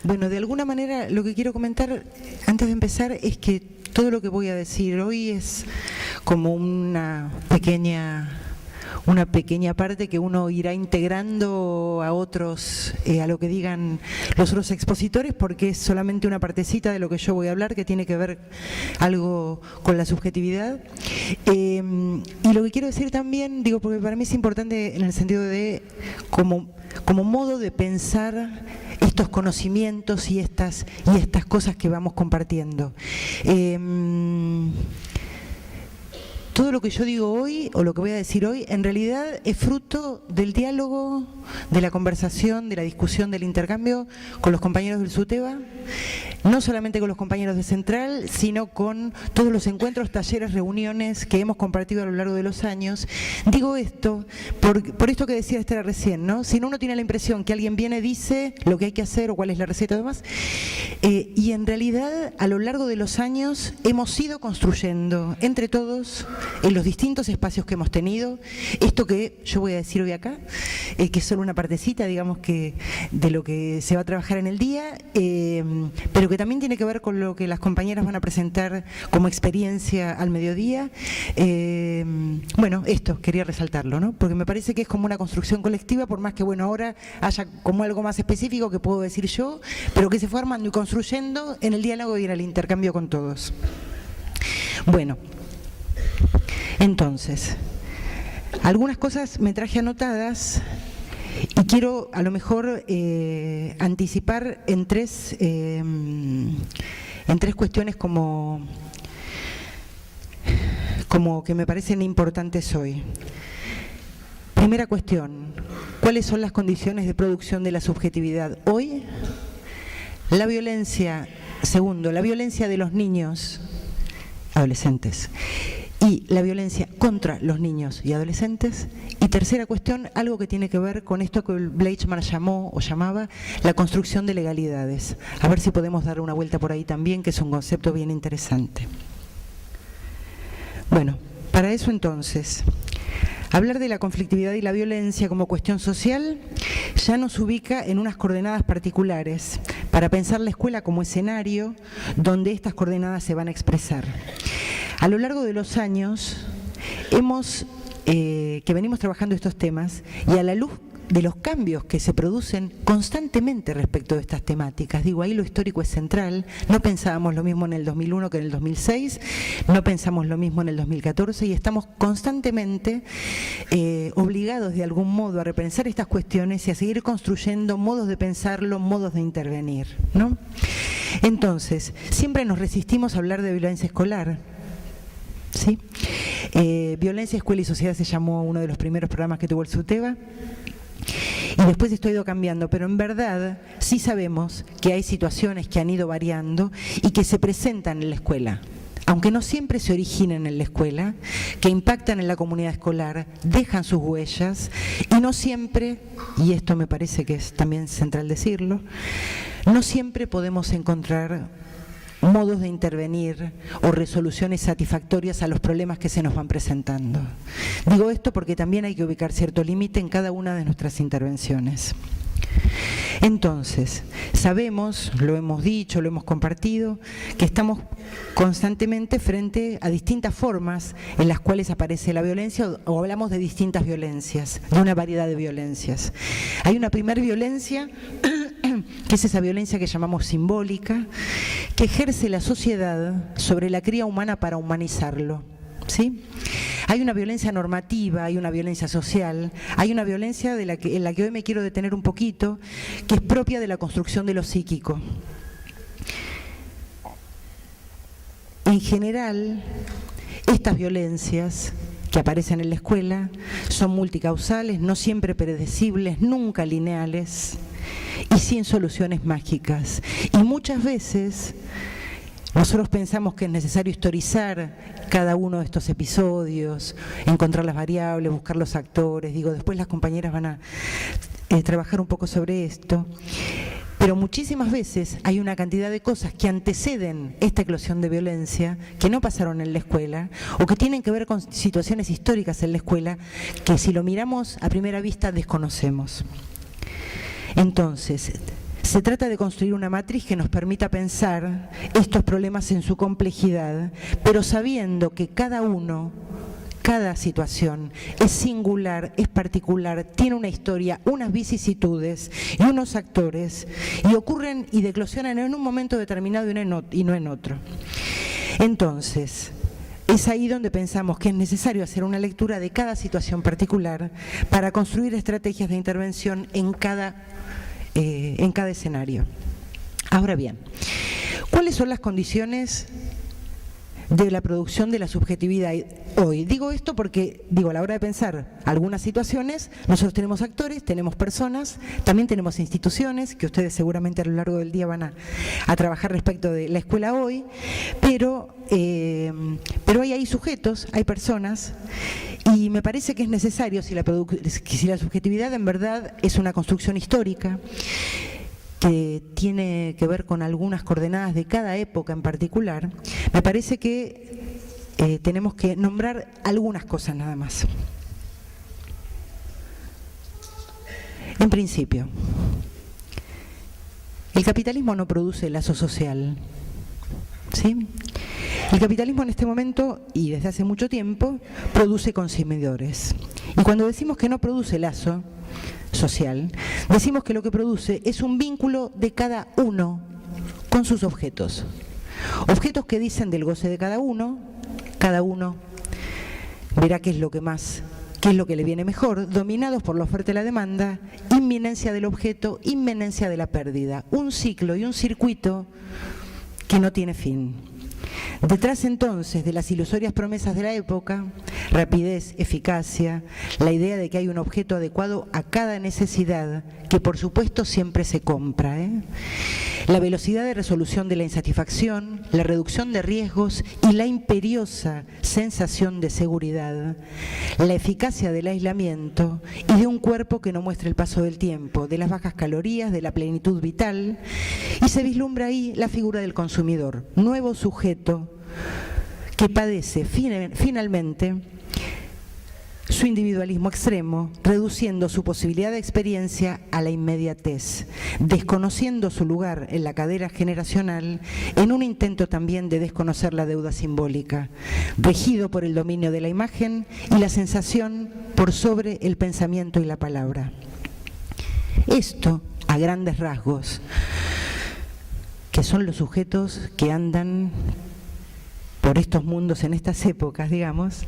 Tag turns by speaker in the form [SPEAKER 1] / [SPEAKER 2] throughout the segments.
[SPEAKER 1] Bueno, de alguna manera lo que quiero comentar antes de empezar es que todo lo que voy a decir hoy es como una pequeña parte que uno irá integrando a otros, a lo que digan los otros expositores, porque es solamente una partecita de lo que yo voy a hablar, que tiene que ver algo con la subjetividad. Y lo que quiero decir también, digo, porque para mí es importante en el sentido de como modo de pensar estos conocimientos y estas cosas que vamos compartiendo. Todo lo que yo digo hoy, o lo que voy a decir hoy, en realidad es fruto del diálogo, de la conversación, de la discusión, del intercambio con los compañeros del SUTEBA, no solamente con los compañeros de Central, sino con todos los encuentros, talleres, reuniones que hemos compartido a lo largo de los años. Digo esto por esto que decía Esther recién, ¿no? Si no, uno tiene la impresión que alguien viene, dice lo que hay que hacer o cuál es la receta y demás, y en realidad a lo largo de los años hemos ido construyendo entre todos, en los distintos espacios que hemos tenido, esto que yo voy a decir hoy acá, que es solo una partecita, digamos, que de lo que se va a trabajar en el día, pero que también tiene que ver con lo que las compañeras van a presentar como experiencia al mediodía. Bueno, esto quería resaltarlo, ¿no? Porque me parece que es como una construcción colectiva, por más que, bueno, ahora haya como algo más específico que puedo decir yo, pero que se fue armando y construyendo en el diálogo y en el intercambio con todos. Bueno, entonces, algunas cosas me traje anotadas y quiero a lo mejor anticipar en tres cuestiones como que me parecen importantes hoy. Primera cuestión, ¿cuáles son las condiciones de producción de la subjetividad hoy? La violencia, segundo, la violencia de los niños, adolescentes, y la violencia contra los niños y adolescentes. Y tercera cuestión, algo que tiene que ver con esto que Bleichmann llamaba la construcción de legalidades. A ver si podemos dar una vuelta por ahí también, que es un concepto bien interesante. Bueno, para eso entonces, hablar de la conflictividad y la violencia como cuestión social ya nos ubica en unas coordenadas particulares para pensar la escuela como escenario donde estas coordenadas se van a expresar. A lo largo de los años que venimos trabajando estos temas y a la luz de los cambios que se producen constantemente respecto de estas temáticas. Digo, ahí lo histórico es central. No pensábamos lo mismo en el 2001 que en el 2006, no pensamos lo mismo en el 2014 y estamos constantemente obligados de algún modo a repensar estas cuestiones y a seguir construyendo modos de pensarlo, modos de intervenir, ¿no? Entonces, siempre nos resistimos a hablar de violencia escolar, ¿sí? Violencia, Escuela y Sociedad se llamó uno de los primeros programas que tuvo el SUTEBA. Y después esto ha ido cambiando, pero en verdad sí sabemos que hay situaciones que han ido variando y que se presentan en la escuela, aunque no siempre se originan en la escuela, que impactan en la comunidad escolar, dejan sus huellas y no siempre, y esto me parece que es también central decirlo, no siempre podemos encontrar modos de intervenir o resoluciones satisfactorias a los problemas que se nos van presentando. Digo esto porque también hay que ubicar cierto límite en cada una de nuestras intervenciones. Entonces, sabemos, lo hemos dicho, lo hemos compartido, que estamos constantemente frente a distintas formas en las cuales aparece la violencia o hablamos de distintas violencias, de una variedad de violencias. Hay una primera violencia que es esa violencia que llamamos simbólica, que ejerce la sociedad sobre la cría humana para humanizarlo, ¿sí? Hay una violencia normativa, hay una violencia social, hay una violencia en la que hoy me quiero detener un poquito, que es propia de la construcción de lo psíquico. En general, estas violencias que aparecen en la escuela son multicausales, no siempre predecibles, nunca lineales y sin soluciones mágicas. Y muchas veces nosotros pensamos que es necesario historizar cada uno de estos episodios, encontrar las variables, buscar los actores. Digo, después las compañeras van a trabajar un poco sobre esto. Pero muchísimas veces hay una cantidad de cosas que anteceden esta eclosión de violencia, que no pasaron en la escuela, o que tienen que ver con situaciones históricas en la escuela, que si lo miramos a primera vista desconocemos. Entonces, Se trata de construir una matriz que nos permita pensar estos problemas en su complejidad, pero sabiendo que cada situación es singular, es particular, tiene una historia, unas vicisitudes y unos actores, y ocurren y eclosionan en un momento determinado y no en otro. Entonces, es ahí donde pensamos que es necesario hacer una lectura de cada situación particular para construir estrategias de intervención en cada escenario. Ahora bien, ¿cuáles son las condiciones de la producción de la subjetividad hoy? Digo esto porque, a la hora de pensar algunas situaciones, nosotros tenemos actores, tenemos personas, también tenemos instituciones, que ustedes seguramente a lo largo del día van a trabajar respecto de la escuela hoy, pero hay ahí sujetos, hay personas, y me parece que es necesario, si la subjetividad en verdad es una construcción histórica, que tiene que ver con algunas coordenadas de cada época en particular, me parece que tenemos que nombrar algunas cosas nada más. En principio, el capitalismo no produce lazo social, ¿sí? El capitalismo en este momento, y desde hace mucho tiempo, produce consumidores. Y cuando decimos que no produce lazo social, decimos que lo que produce es un vínculo de cada uno con sus objetos. Objetos que dicen del goce de cada uno verá qué es lo que le viene mejor, dominados por la oferta y la demanda, inminencia del objeto, inminencia de la pérdida, un ciclo y un circuito que no tiene fin. Detrás entonces de las ilusorias promesas de la época, rapidez, eficacia, la idea de que hay un objeto adecuado a cada necesidad, que por supuesto siempre se compra, la velocidad de resolución de la insatisfacción, la reducción de riesgos y la imperiosa sensación de seguridad, la eficacia del aislamiento y de un cuerpo que no muestra el paso del tiempo, de las bajas calorías, de la plenitud vital, y se vislumbra ahí la figura del consumidor, nuevo sujeto que padece finalmente su individualismo extremo, reduciendo su posibilidad de experiencia a la inmediatez, desconociendo su lugar en la cadena generacional en un intento también de desconocer la deuda simbólica, regido por el dominio de la imagen y la sensación por sobre el pensamiento y la palabra. Esto, a grandes rasgos, que son los sujetos que andan por estos mundos en estas épocas, digamos,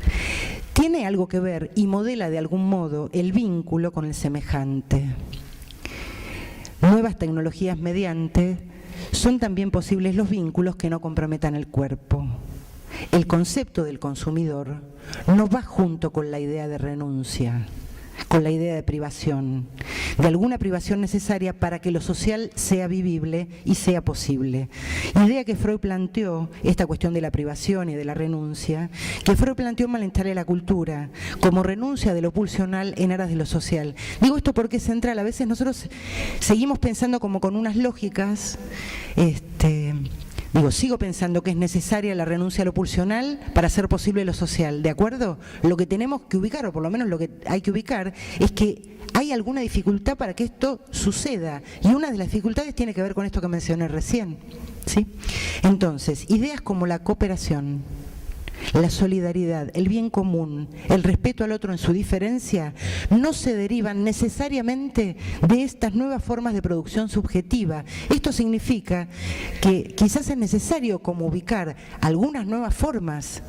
[SPEAKER 1] tiene algo que ver y modela de algún modo el vínculo con el semejante. Nuevas tecnologías mediante son también posibles los vínculos que no comprometan el cuerpo. El concepto del consumidor no va junto con la idea de renuncia, con la idea de privación, de alguna privación necesaria para que lo social sea vivible y sea posible. Idea que Freud planteó, esta cuestión de la privación y de la renuncia, que Freud planteó en Malestar de la cultura, como renuncia de lo pulsional en aras de lo social. Digo esto porque es central, a veces nosotros seguimos pensando como con unas lógicas, sigo pensando que es necesaria la renuncia a lo pulsional para hacer posible lo social, ¿de acuerdo? Lo que tenemos que ubicar, o por lo menos lo que hay que ubicar, es que hay alguna dificultad para que esto suceda, y una de las dificultades tiene que ver con esto que mencioné recién, ¿sí? Entonces, ideas como la cooperación, la solidaridad, el bien común, el respeto al otro en su diferencia, no se derivan necesariamente de estas nuevas formas de producción subjetiva. Esto significa que quizás es necesario como ubicar algunas nuevas formas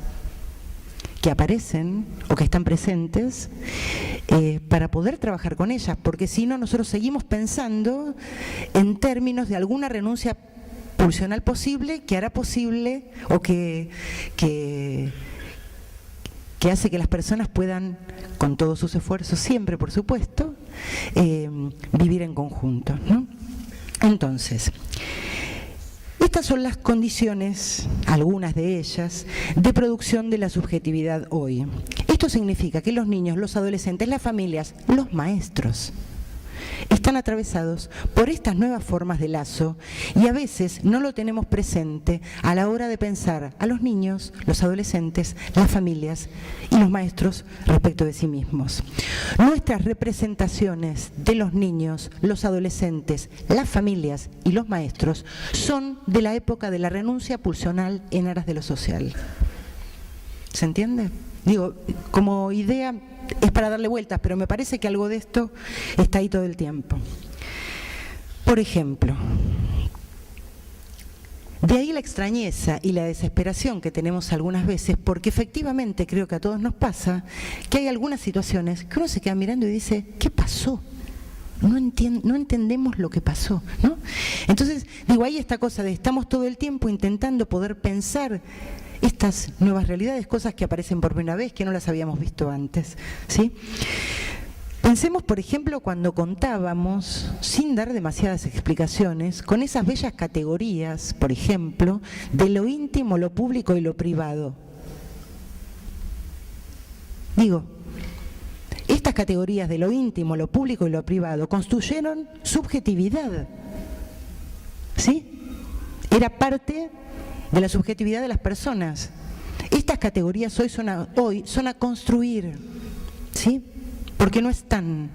[SPEAKER 1] que aparecen o que están presentes para poder trabajar con ellas, porque si no nosotros seguimos pensando en términos de alguna renuncia pulsional posible, que hará posible o que hace que las personas puedan, con todos sus esfuerzos, siempre por supuesto, vivir en conjunto, ¿no? Entonces, estas son las condiciones, algunas de ellas, de producción de la subjetividad hoy. Esto significa que los niños, los adolescentes, las familias, los maestros, están atravesados por estas nuevas formas de lazo y a veces no lo tenemos presente a la hora de pensar a los niños, los adolescentes, las familias y los maestros respecto de sí mismos. Nuestras representaciones de los niños, los adolescentes, las familias y los maestros son de la época de la renuncia pulsional en aras de lo social. ¿Se entiende? Digo, como idea es para darle vueltas, pero me parece que algo de esto está ahí todo el tiempo. Por ejemplo, de ahí la extrañeza y la desesperación que tenemos algunas veces, porque efectivamente creo que a todos nos pasa que hay algunas situaciones que uno se queda mirando y dice, ¿qué pasó? No entendemos lo que pasó, ¿no? Entonces, digo, ahí esta cosa de estamos todo el tiempo intentando poder pensar estas nuevas realidades, cosas que aparecen por primera vez, que no las habíamos visto antes, ¿sí? Pensemos, por ejemplo, cuando contábamos, sin dar demasiadas explicaciones, con esas bellas categorías, por ejemplo, de lo íntimo, lo público y lo privado. Digo, estas categorías de lo íntimo, lo público y lo privado construyeron subjetividad, ¿sí? Era parte de la subjetividad de las personas. Estas categorías hoy son a construir, ¿sí? Porque no están,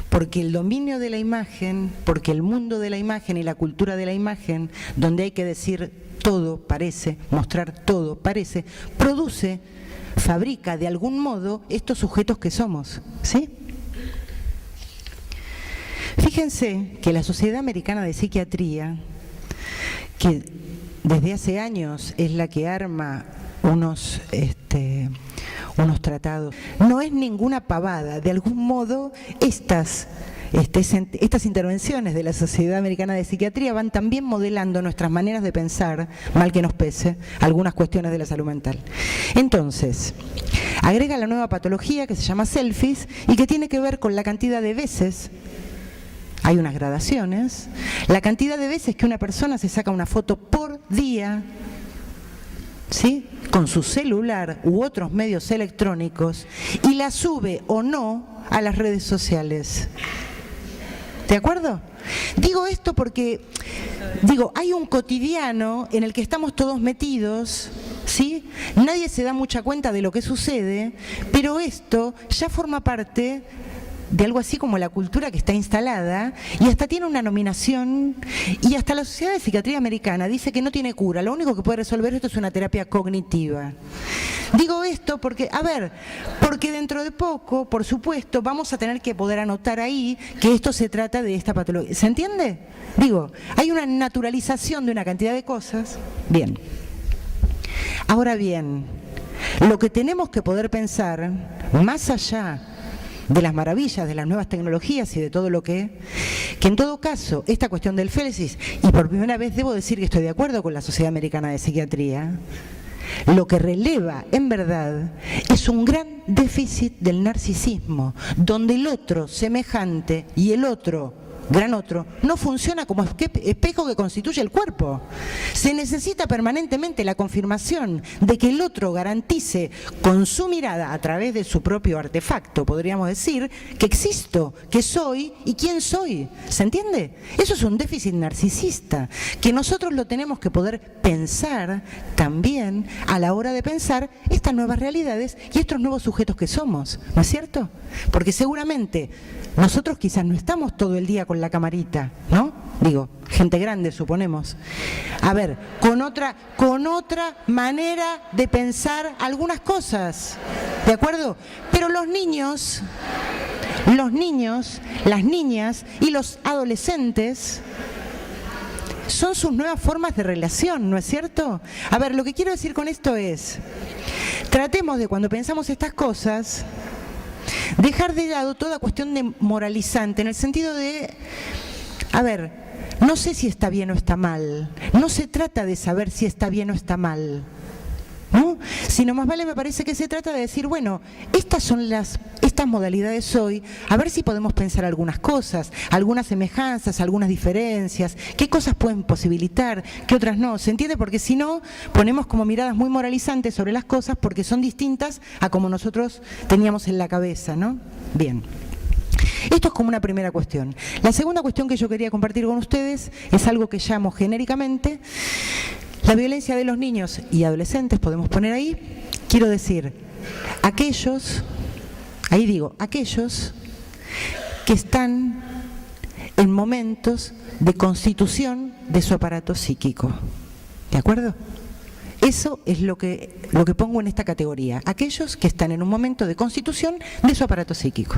[SPEAKER 1] porque el dominio de la imagen, porque el mundo de la imagen y la cultura de la imagen, donde hay que decir todo parece, mostrar todo parece, produce, fabrica de algún modo estos sujetos que somos, ¿sí? Fíjense que la Sociedad Americana de Psiquiatría, que desde hace años es la que arma unos tratados, no es ninguna pavada, de algún modo estas intervenciones de la Sociedad Americana de Psiquiatría van también modelando nuestras maneras de pensar, mal que nos pese, algunas cuestiones de la salud mental. Entonces, agrega la nueva patología que se llama selfies y que tiene que ver con la cantidad de veces, hay unas gradaciones, la cantidad de veces que una persona se saca una foto por día, ¿sí?, con su celular u otros medios electrónicos y la sube o no a las redes sociales. ¿De acuerdo? Digo esto porque, hay un cotidiano en el que estamos todos metidos, ¿sí? Nadie se da mucha cuenta de lo que sucede, pero esto ya forma parte de algo así como la cultura que está instalada y hasta tiene una nominación y hasta la Sociedad de Psiquiatría Americana dice que no tiene cura, lo único que puede resolver esto es una terapia cognitiva. Digo esto porque, porque dentro de poco, por supuesto, vamos a tener que poder anotar ahí que esto se trata de esta patología. ¿Se entiende? Hay una naturalización de una cantidad de cosas. Bien. Ahora bien, lo que tenemos que poder pensar, más allá de las maravillas de las nuevas tecnologías y de todo lo que en todo caso, esta cuestión del félicis, y por primera vez debo decir que estoy de acuerdo con la Sociedad Americana de Psiquiatría, lo que releva en verdad es un gran déficit del narcisismo, donde el otro semejante y el otro gran otro no funciona como espejo que constituye el cuerpo. Se necesita permanentemente la confirmación de que el otro garantice con su mirada, a través de su propio artefacto, podríamos decir, que existo, que soy y quién soy. ¿Se entiende? Eso es un déficit narcisista, que nosotros lo tenemos que poder pensar también a la hora de pensar estas nuevas realidades y estos nuevos sujetos que somos, ¿no es cierto? Porque seguramente nosotros quizás no estamos todo el día con la camarita, ¿no? Gente grande, suponemos. Con otra manera de pensar algunas cosas, ¿de acuerdo? Pero los niños, las niñas y los adolescentes son sus nuevas formas de relación, ¿no es cierto? Lo que quiero decir con esto es, tratemos de, cuando pensamos estas cosas, dejar de lado toda cuestión de moralizante, en el sentido de, no sé si está bien o está mal, no se trata de saber si está bien o está mal, ¿no? Sino más vale, me parece que se trata de decir, bueno, estas son estas modalidades hoy, a ver si podemos pensar algunas cosas, algunas semejanzas, algunas diferencias, qué cosas pueden posibilitar, qué otras no, ¿se entiende? Porque si no, ponemos como miradas muy moralizantes sobre las cosas porque son distintas a como nosotros teníamos en la cabeza, ¿no? Bien. Esto es como una primera cuestión. La segunda cuestión que yo quería compartir con ustedes es algo que llamo genéricamente la violencia de los niños y adolescentes, podemos poner ahí, quiero decir, aquellos, ahí digo, aquellos que están en momentos de constitución de su aparato psíquico. ¿De acuerdo? Eso es lo que pongo en esta categoría, aquellos que están en un momento de constitución de su aparato psíquico.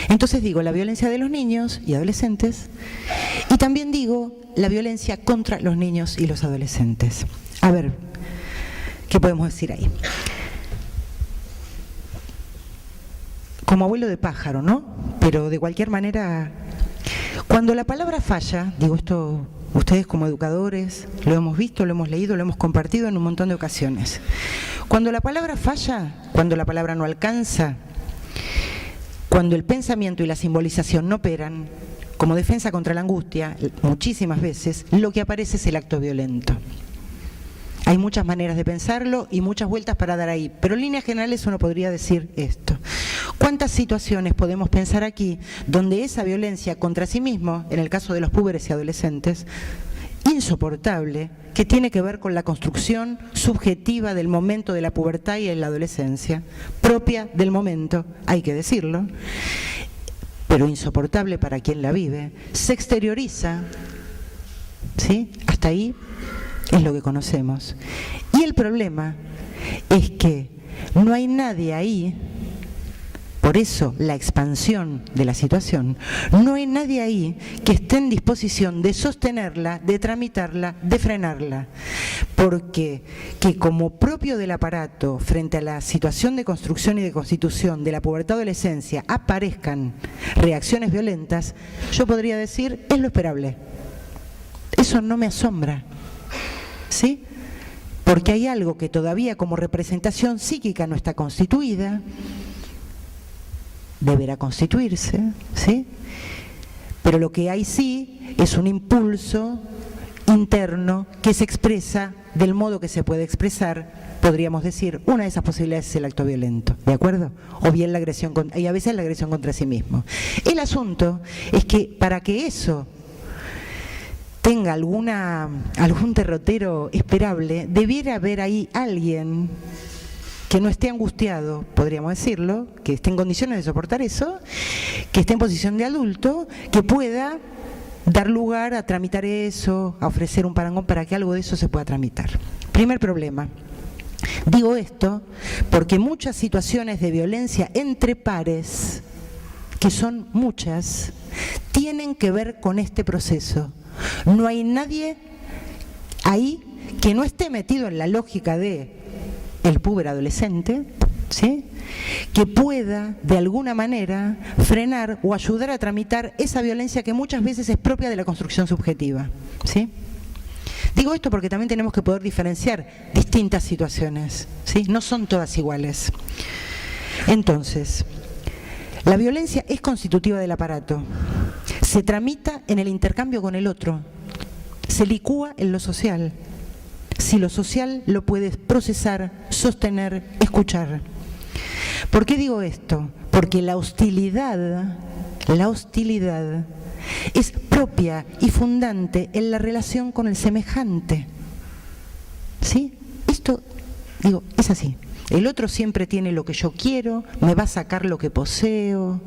[SPEAKER 1] Entonces digo la violencia de los niños y adolescentes y también digo la violencia contra los niños y los adolescentes. A ver, ¿qué podemos decir ahí? Como abuelo de pájaro, ¿no? Pero de cualquier manera, cuando la palabra falla, digo esto, ustedes como educadores, lo hemos visto, lo hemos leído, lo hemos compartido en un montón de ocasiones. Cuando la palabra falla, cuando la palabra no alcanza, cuando el pensamiento y la simbolización no operan, como defensa contra la angustia, muchísimas veces, lo que aparece es el acto violento. Hay muchas maneras de pensarlo y muchas vueltas para dar ahí, pero en líneas generales uno podría decir esto. ¿Cuántas situaciones podemos pensar aquí donde esa violencia contra sí mismo, en el caso de los púberes y adolescentes, insoportable, que tiene que ver con la construcción subjetiva del momento de la pubertad y de la adolescencia, propia del momento, hay que decirlo, pero insoportable para quien la vive, se exterioriza, ¿sí? Hasta ahí es lo que conocemos. Y el problema es que no hay nadie ahí, por eso la expansión de la situación, no hay nadie ahí que esté en disposición de sostenerla, de tramitarla, de frenarla. Porque que como propio del aparato, frente a la situación de construcción y de constitución de la pubertad adolescencia, aparezcan reacciones violentas, yo podría decir, es lo esperable. Eso no me asombra, ¿sí? Porque hay algo que todavía como representación psíquica no está constituida, deberá constituirse, ¿sí? Pero lo que hay sí es un impulso interno que se expresa del modo que se puede expresar, podríamos decir, una de esas posibilidades es el acto violento, ¿de acuerdo? O bien la agresión, y a veces la agresión contra sí mismo. El asunto es que para que eso tenga algún derrotero esperable, debiera haber ahí alguien que no esté angustiado, podríamos decirlo, que esté en condiciones de soportar eso, que esté en posición de adulto, que pueda dar lugar a tramitar eso, a ofrecer un parangón para que algo de eso se pueda tramitar. Primer problema. Digo esto porque muchas situaciones de violencia entre pares, que son muchas, tienen que ver con este proceso. No hay nadie ahí que no esté metido en la lógica de el puber adolescente, ¿sí? Que pueda de alguna manera frenar o ayudar a tramitar esa violencia que muchas veces es propia de la construcción subjetiva, ¿sí? Digo esto porque también tenemos que poder diferenciar distintas situaciones, ¿sí? No son todas iguales. Entonces, la violencia es constitutiva del aparato, se tramita en el intercambio con el otro, se licúa en lo social. Si lo social lo puedes procesar, sostener, escuchar. ¿Por qué digo esto? Porque la hostilidad es propia y fundante en la relación con el semejante. ¿Sí? Esto, digo, es así. El otro siempre tiene lo que yo quiero, me va a sacar lo que poseo,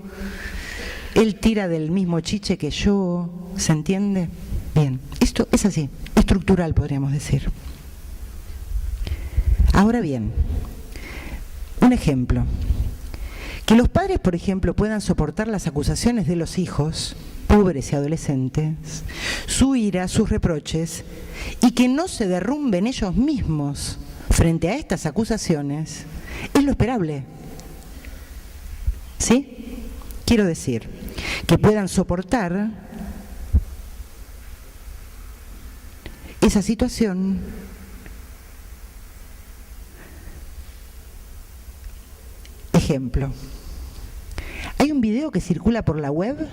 [SPEAKER 1] él tira del mismo chiche que yo, ¿se entiende? Bien, esto es así, estructural podríamos decir. Ahora bien, un ejemplo. Que los padres, por ejemplo, puedan soportar las acusaciones de los hijos, púberes y adolescentes, su ira, sus reproches, y que no se derrumben ellos mismos frente a estas acusaciones, es lo esperable. ¿Sí? Quiero decir, que puedan soportar esa situación. Ejemplo, hay un video que circula por la web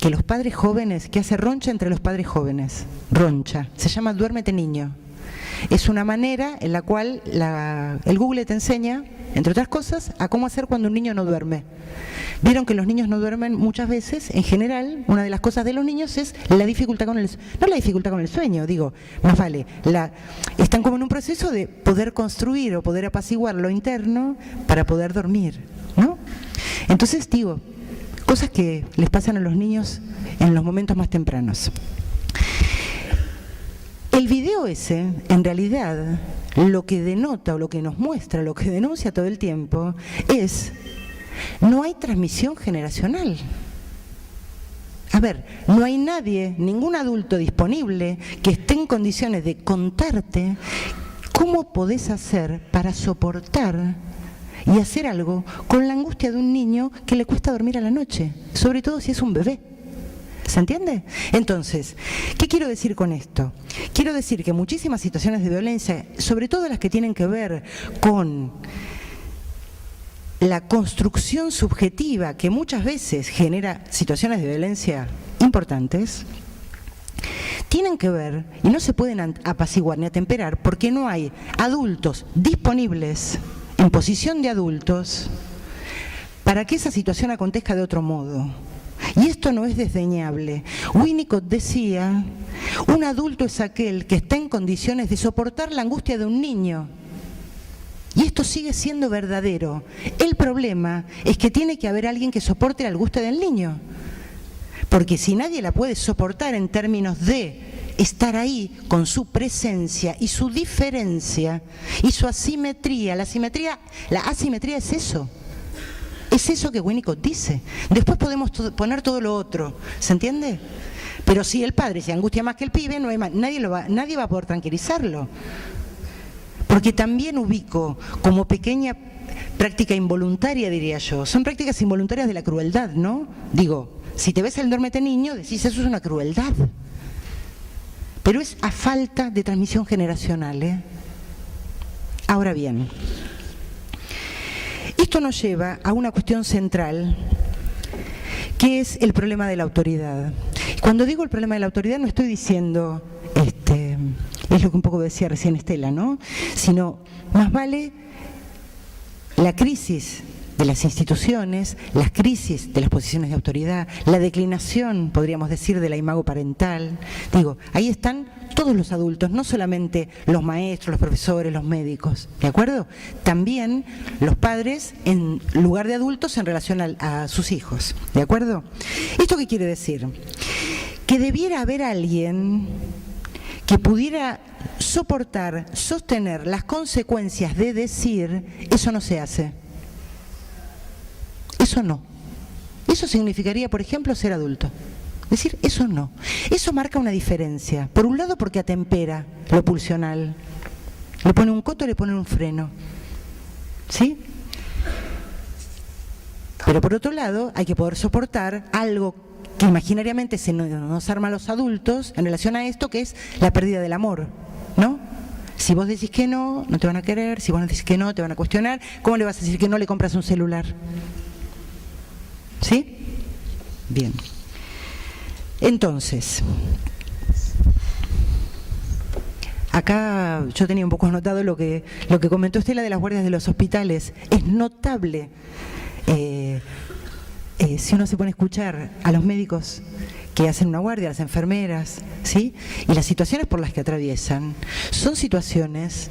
[SPEAKER 1] que los padres jóvenes, que hace roncha entre los padres jóvenes, roncha, se llama Duérmete Niño. Es una manera en la cual el Google te enseña, entre otras cosas, a cómo hacer cuando un niño no duerme. Vieron que los niños no duermen muchas veces, en general, una de las cosas de los niños es la dificultad con el sueño. No la dificultad con el sueño, digo, más vale, están como en un proceso de poder construir o poder apaciguar lo interno para poder dormir, ¿no? Entonces, digo, cosas que les pasan a los niños en los momentos más tempranos. El video ese, en realidad, lo que denota o lo que nos muestra, lo que denuncia todo el tiempo, es: no hay transmisión generacional. A ver, no hay nadie, ningún adulto disponible que esté en condiciones de contarte cómo podés hacer para soportar y hacer algo con la angustia de un niño que le cuesta dormir a la noche, sobre todo si es un bebé. ¿Se entiende? Entonces, ¿qué quiero decir con esto? Quiero decir que muchísimas situaciones de violencia, sobre todo las que tienen que ver con la construcción subjetiva que muchas veces genera situaciones de violencia importantes, tienen que ver y no se pueden apaciguar ni atemperar porque no hay adultos disponibles en posición de adultos para que esa situación acontezca de otro modo. Y esto no es desdeñable. Winnicott decía: un adulto es aquel que está en condiciones de soportar la angustia de un niño. Y esto sigue siendo verdadero. El problema es que tiene que haber alguien que soporte la angustia del niño. Porque si nadie la puede soportar en términos de estar ahí con su presencia y su diferencia y su asimetría, la asimetría es eso. Es eso que Winnicott dice. Después podemos poner todo lo otro, ¿se entiende? Pero si el padre se angustia más que el pibe, no hay más, nadie va a poder tranquilizarlo. Porque también ubico como pequeña práctica involuntaria, diría yo. Son prácticas involuntarias de la crueldad, ¿no? Digo, si te ves el duérmete niño, decís eso es una crueldad. Pero es a falta de transmisión generacional, ¿eh? Ahora bien, esto nos lleva a una cuestión central, que es el problema de la autoridad. Cuando digo el problema de la autoridad no estoy diciendo, es lo que un poco decía recién Estela, ¿no? Sino, más vale la crisis de las instituciones, las crisis de las posiciones de autoridad, la declinación, podríamos decir, de la imago parental. Digo, ahí están todos los adultos, no solamente los maestros, los profesores, los médicos, ¿de acuerdo? También los padres en lugar de adultos en relación a sus hijos, ¿de acuerdo? ¿Esto qué quiere decir? Que debiera haber alguien que pudiera soportar, sostener las consecuencias de decir: eso no se hace. Eso no. Eso significaría, por ejemplo, ser adulto. Decir, eso no. Eso marca una diferencia. Por un lado, porque atempera lo pulsional. Le pone un coto, le pone un freno. ¿Sí? Pero por otro lado, hay que poder soportar algo que imaginariamente se nos arma a los adultos en relación a esto, que es la pérdida del amor, ¿no? Si vos decís que no, no te van a querer. Si vos no decís que no, te van a cuestionar. ¿Cómo le vas a decir que no le compras un celular? ¿Sí? Bien. Entonces, acá yo tenía un poco anotado lo que comentó Estela de las guardias de los hospitales. Es notable, si uno se pone a escuchar a los médicos que hacen una guardia, a las enfermeras, ¿sí? Y las situaciones por las que atraviesan, son situaciones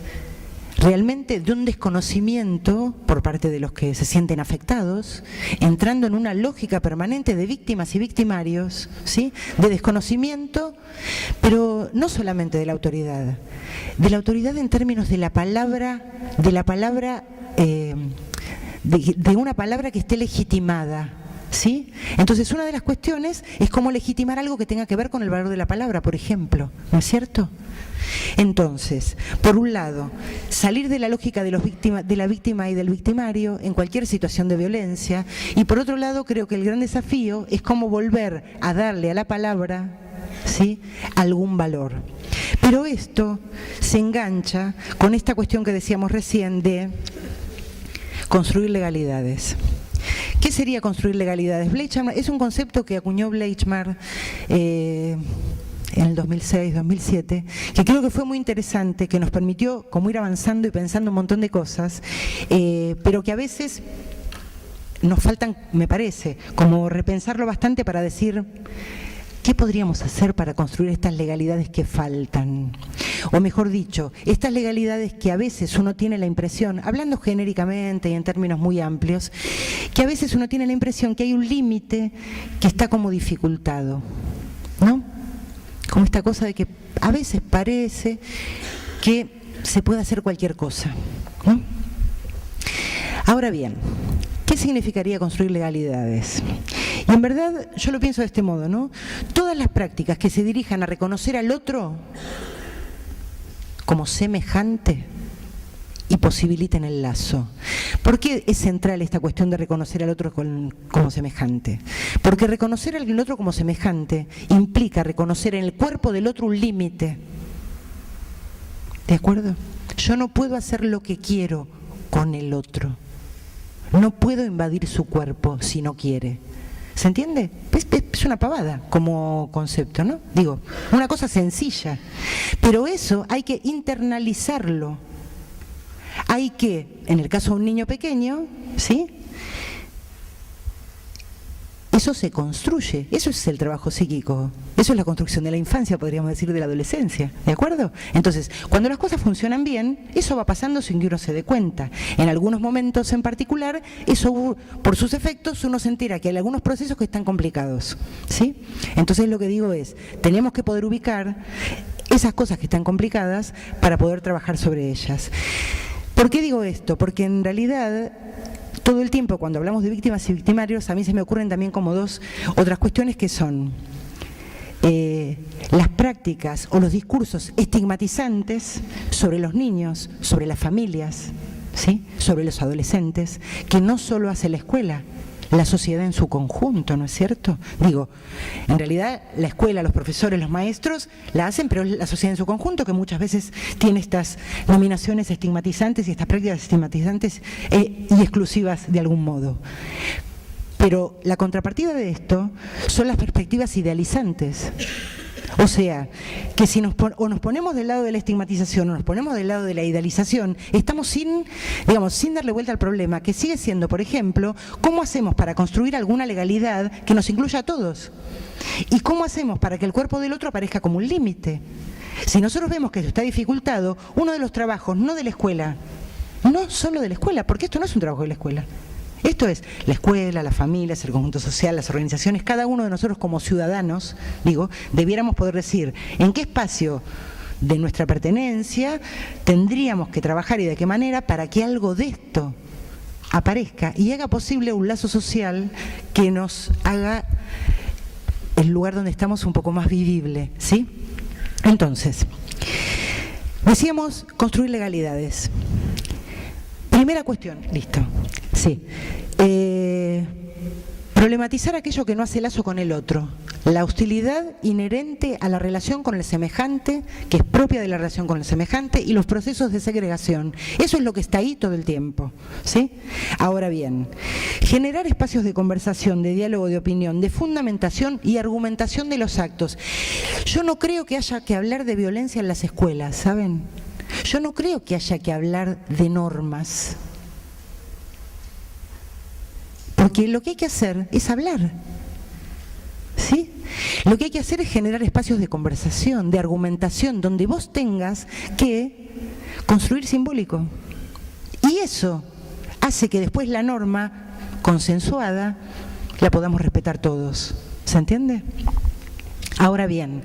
[SPEAKER 1] realmente de un desconocimiento por parte de los que se sienten afectados, entrando en una lógica permanente de víctimas y victimarios, ¿sí? De desconocimiento, pero no solamente de la autoridad en términos de la palabra, de una palabra que esté legitimada, ¿sí? Entonces, una de las cuestiones es cómo legitimar algo que tenga que ver con el valor de la palabra, por ejemplo, ¿no es cierto? Entonces, por un lado, salir de la lógica de la víctima y del victimario en cualquier situación de violencia, y por otro lado, creo que el gran desafío es cómo volver a darle a la palabra, ¿sí?, algún valor. Pero esto se engancha con esta cuestión que decíamos recién de construir legalidades. ¿Qué sería construir legalidades? Bleichmar es un concepto que acuñó Bleichmar en el 2006, 2007, que creo que fue muy interesante, que nos permitió como ir avanzando y pensando un montón de cosas, pero que a veces nos faltan, me parece, como repensarlo bastante para decir ¿qué podríamos hacer para construir estas legalidades que faltan? O mejor dicho, estas legalidades que a veces uno tiene la impresión, hablando genéricamente y en términos muy amplios, que a veces uno tiene la impresión que hay un límite que está como dificultado, ¿no? Como esta cosa de que a veces parece que se puede hacer cualquier cosa, ¿no? Ahora bien, ¿qué significaría construir legalidades? Y en verdad yo lo pienso de este modo, ¿no? Todas las prácticas que se dirijan a reconocer al otro como semejante y posibiliten el lazo. ¿Por qué es central esta cuestión de reconocer al otro como semejante? Porque reconocer al otro como semejante implica reconocer en el cuerpo del otro un límite. ¿De acuerdo? Yo no puedo hacer lo que quiero con el otro. No puedo invadir su cuerpo si no quiere. ¿Se entiende? Es una pavada como concepto, ¿no? Digo, una cosa sencilla. Pero eso hay que internalizarlo. Hay que, en el caso de un niño pequeño, ¿sí? Eso se construye, eso es el trabajo psíquico, eso es la construcción de la infancia, podríamos decir, de la adolescencia, ¿de acuerdo? Entonces, cuando las cosas funcionan bien, eso va pasando sin que uno se dé cuenta. En algunos momentos en particular, eso, por sus efectos, uno se entera que hay algunos procesos que están complicados, ¿sí? Entonces lo que digo es, tenemos que poder ubicar esas cosas que están complicadas para poder trabajar sobre ellas. ¿Por qué digo esto? Porque en realidad todo el tiempo cuando hablamos de víctimas y victimarios a mí se me ocurren también como dos otras cuestiones que son las prácticas o los discursos estigmatizantes sobre los niños, sobre las familias, ¿sí? Sobre los adolescentes, que no solo hace la escuela, la sociedad en su conjunto, ¿no es cierto? Digo, en realidad la escuela, los profesores, los maestros la hacen, pero es la sociedad en su conjunto que muchas veces tiene estas nominaciones estigmatizantes y estas prácticas estigmatizantes y exclusivas de algún modo. Pero la contrapartida de esto son las perspectivas idealizantes. O sea, que si nos ponemos del lado de la estigmatización o nos ponemos del lado de la idealización, estamos sin darle vuelta al problema, que sigue siendo, por ejemplo, ¿cómo hacemos para construir alguna legalidad que nos incluya a todos? ¿Y cómo hacemos para que el cuerpo del otro aparezca como un límite? Si nosotros vemos que esto está dificultado, uno de los trabajos, no de la escuela, no solo de la escuela, porque esto no es un trabajo de la escuela. Esto es la escuela, las familias, el conjunto social, las organizaciones, cada uno de nosotros como ciudadanos, debiéramos poder decir en qué espacio de nuestra pertenencia tendríamos que trabajar y de qué manera para que algo de esto aparezca y haga posible un lazo social que nos haga el lugar donde estamos un poco más vivible, ¿sí? Entonces, decíamos construir legalidades. Primera cuestión, listo. Sí. Problematizar aquello que no hace lazo con el otro. La hostilidad inherente a la relación con el semejante, que es propia de la relación con el semejante, y los procesos de segregación. Eso es lo que está ahí todo el tiempo, ¿sí? Ahora bien, generar espacios de conversación, de diálogo, de opinión, de fundamentación y argumentación de los actos. Yo no creo que haya que hablar de violencia en las escuelas, ¿saben? Yo no creo que haya que hablar de normas. Porque lo que hay que hacer es hablar, ¿sí? Lo que hay que hacer es generar espacios de conversación, de argumentación, donde vos tengas que construir simbólico. Y eso hace que después la norma consensuada la podamos respetar todos. ¿Se entiende? Ahora bien,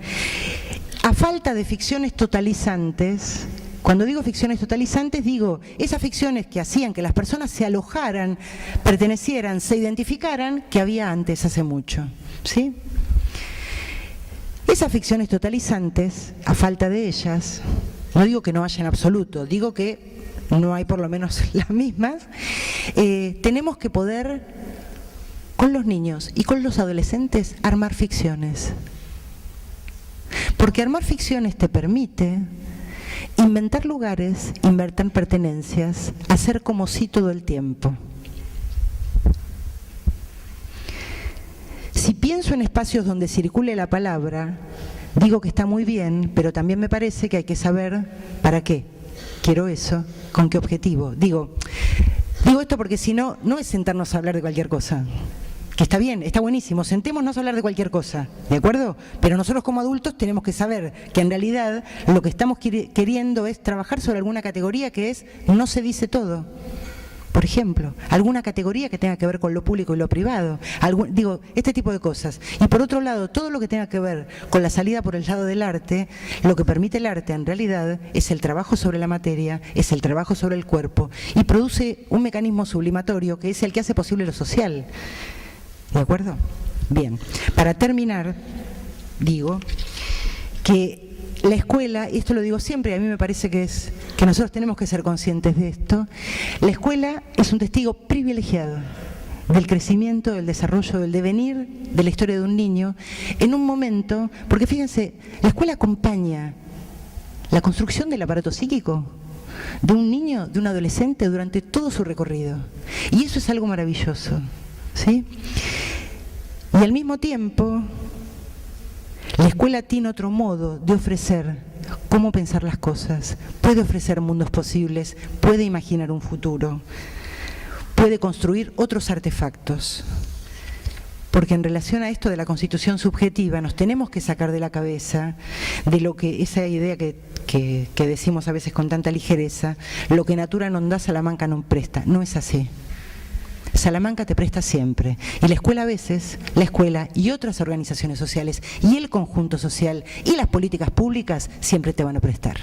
[SPEAKER 1] a falta de ficciones totalizantes, cuando digo ficciones totalizantes, digo esas ficciones que hacían que las personas se alojaran, pertenecieran, se identificaran, que había antes, hace mucho, ¿sí? Esas ficciones totalizantes, a falta de ellas, no digo que no haya en absoluto, digo que no hay por lo menos las mismas, tenemos que poder, con los niños y con los adolescentes, armar ficciones. Porque armar ficciones te permite inventar lugares, inventar pertenencias, hacer como sí todo el tiempo. Si pienso en espacios donde circule la palabra, digo que está muy bien, pero también me parece que hay que saber para qué quiero eso, con qué objetivo. Digo, Digo esto porque si no, no es sentarnos a hablar de cualquier cosa. Que está bien, está buenísimo, sentémonos a hablar de cualquier cosa, ¿de acuerdo? Pero nosotros como adultos tenemos que saber que en realidad lo que estamos queriendo es trabajar sobre alguna categoría que es no se dice todo. Por ejemplo, alguna categoría que tenga que ver con lo público y lo privado, este tipo de cosas. Y por otro lado, todo lo que tenga que ver con la salida por el lado del arte, lo que permite el arte en realidad es el trabajo sobre la materia, es el trabajo sobre el cuerpo y produce un mecanismo sublimatorio que es el que hace posible lo social. ¿De acuerdo? Bien, para terminar, digo que la escuela, y esto lo digo siempre, y a mí me parece que nosotros tenemos que ser conscientes de esto, la escuela es un testigo privilegiado del crecimiento, del desarrollo, del devenir de la historia de un niño, en un momento, porque fíjense, la escuela acompaña la construcción del aparato psíquico de un niño, de un adolescente, durante todo su recorrido. Y eso es algo maravilloso, ¿sí? Y al mismo tiempo, la escuela tiene otro modo de ofrecer cómo pensar las cosas, puede ofrecer mundos posibles, puede imaginar un futuro, puede construir otros artefactos. Porque en relación a esto de la constitución subjetiva nos tenemos que sacar de la cabeza de lo que esa idea que decimos a veces con tanta ligereza, lo que natura non dá, Salamanca non presta. No es así. Salamanca te presta siempre, y la escuela a veces, la escuela y otras organizaciones sociales y el conjunto social y las políticas públicas siempre te van a prestar.